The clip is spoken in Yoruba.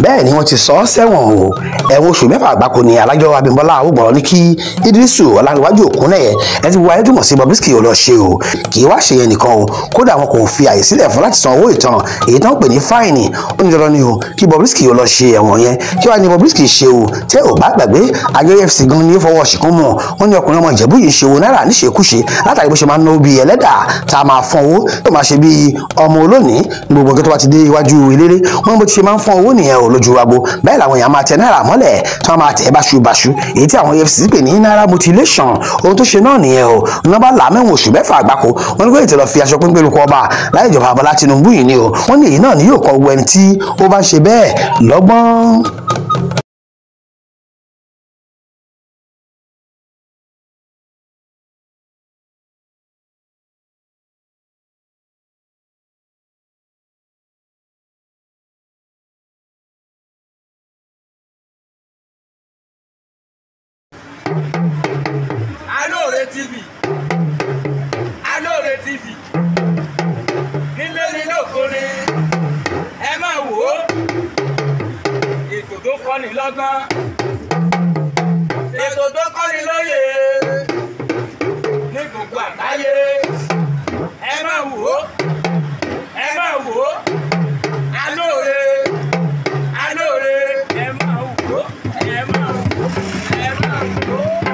bẹ́ẹ̀ ni wọ́n ti sọ ọ́ sẹ́wọ̀n o ẹ̀wọ̀n oṣù mẹ́fà gbáko ni adájọ́ Abímbọ́lá Awógbọ̀rọ̀ ní kí Idrisu Ọláníwájú Òkúnnẹ̀yẹ ẹ ti wọ ayédùmọ̀ sí Bobrisky ò lọ ṣe o kì í wá ṣe yẹn nìkan o kódà wọn kò fi àyè sílẹ̀ fún láti san owó ìtanràn èyí tó ń pè ní fáìnì ó ní dandan ni o kí Bobrisky ò lọ ṣe ẹ̀wọ̀n yẹn kí wàá ní Bobrisky ṣe o tẹ́ ò bá gbàgbé àjọ EFCC gan ni ó fọwọ́ ṣìkún mọ́ wọn ní ọkùnrin ọmọ Ìjẹ̀bú yìí ṣe owó náírà níṣekúṣe látàrí bó ṣe máa ń ná bí ẹlẹ́dà tá a máa fọ́n owó tó máa ṣe bí ọmọ olónìí gbogbo nǹkan tó bá ti dé iwájú eléré wọn bó ti ṣe máa ń fọ́n owó nìyẹn ò lójú agbo bẹ́ẹ̀ làwọn èèyàn máa tẹ náírà mọ́lẹ̀ tí wọ́n máa tẹ̀ báṣubàṣu èyí tí àwọn EFCC pè ní náírà mutilation ohun tó ṣe náà nìyẹn o nọ́mbà làmẹ́wọ̀n oṣù mẹ́fà àgbákò wọn ní kó ètò lọ fi aṣọ pínpín lukọ ọba láì ìjọba Bọ́lá Tinubu yìí ni o wọn ní èyí náà ni yóò kọ gbogbo ẹni tí ó bá ń ṣe bẹ́ẹ̀ lọ́gbọ́n. Alore TV Alore TV nílé nílé òkúni ẹ máa wò ó ètò tó kọ́ni lọ́gbọ́n ètò tó kọ́ni lóye ní gbogbo àgbáyé ẹ máa wò ó ẹ máa wò ó Alore Alore ẹ máa wò ó ẹ máa wò ó ẹ máa wò ó.